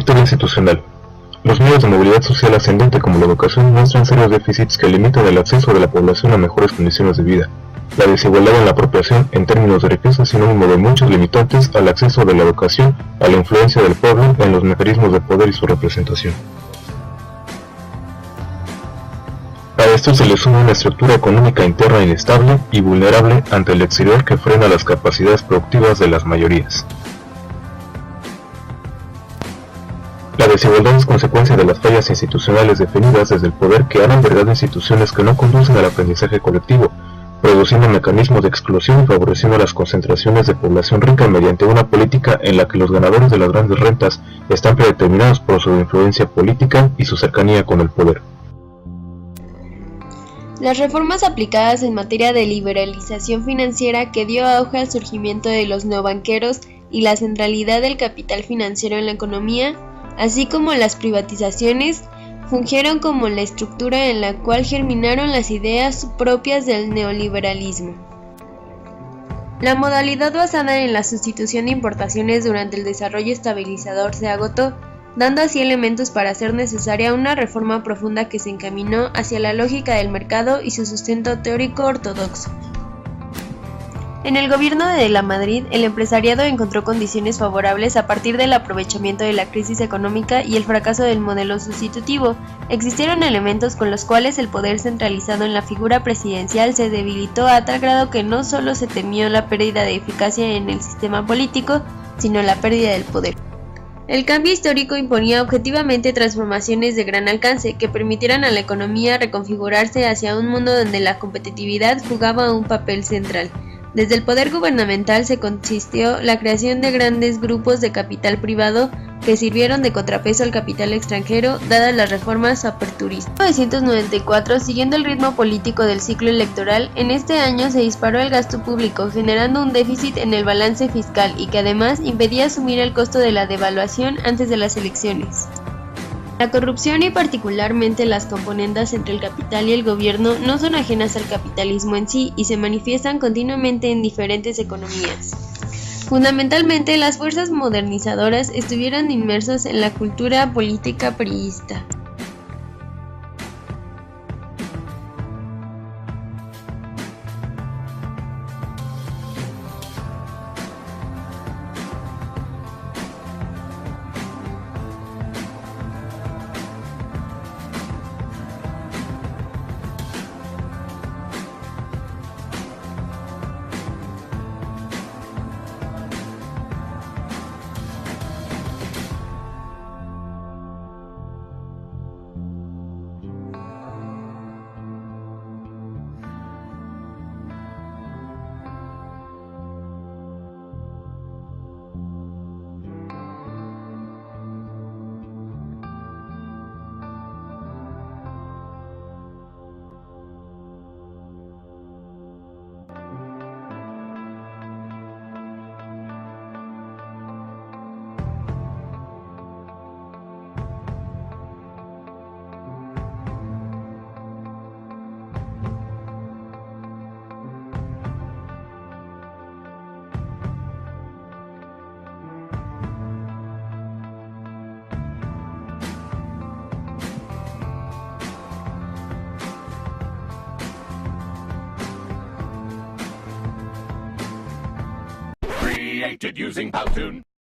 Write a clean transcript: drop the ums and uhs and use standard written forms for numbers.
Historia institucional. Los medios de movilidad social ascendente como la educación muestran serios déficits que limitan el acceso de la población a mejores condiciones de vida. La desigualdad en la apropiación en términos de riqueza es sinónimo de muchos limitantes al acceso de la educación, a la influencia del pueblo en los mecanismos de poder y su representación. A esto se le suma una estructura económica interna inestable y vulnerable ante el exterior que frena las capacidades productivas de las mayorías. La desigualdad es consecuencia de las fallas institucionales definidas desde el poder que han albergado instituciones que no conducen al aprendizaje colectivo, produciendo mecanismos de exclusión y favoreciendo las concentraciones de población rica mediante una política en la que los ganadores de las grandes rentas están predeterminados por su influencia política y su cercanía con el poder. Las reformas aplicadas en materia de liberalización financiera que dio auge al surgimiento de los neobanqueros y la centralidad del capital financiero en la economía, así como las privatizaciones, fungieron como la estructura en la cual germinaron las ideas propias del neoliberalismo. La modalidad basada en la sustitución de importaciones durante el desarrollo estabilizador se agotó, dando así elementos para hacer necesaria una reforma profunda que se encaminó hacia la lógica del mercado y su sustento teórico ortodoxo. En el gobierno de la Madrid, el empresariado encontró condiciones favorables a partir del aprovechamiento de la crisis económica y el fracaso del modelo sustitutivo. Existieron elementos con los cuales el poder centralizado en la figura presidencial se debilitó a tal grado que no solo se temió la pérdida de eficacia en el sistema político, sino la pérdida del poder. El cambio histórico imponía objetivamente transformaciones de gran alcance que permitieran a la economía reconfigurarse hacia un mundo donde la competitividad jugaba un papel central. Desde el poder gubernamental se consistió la creación de grandes grupos de capital privado que sirvieron de contrapeso al capital extranjero, dadas las reformas aperturistas. En 1994, siguiendo el ritmo político del ciclo electoral, en este año se disparó el gasto público, generando un déficit en el balance fiscal y que además impedía asumir el costo de la devaluación antes de las elecciones. La corrupción y particularmente las componendas entre el capital y el gobierno no son ajenas al capitalismo en sí y se manifiestan continuamente en diferentes economías. Fundamentalmente, las fuerzas modernizadoras estuvieron inmersos en la cultura política priista. Created using Powtoon.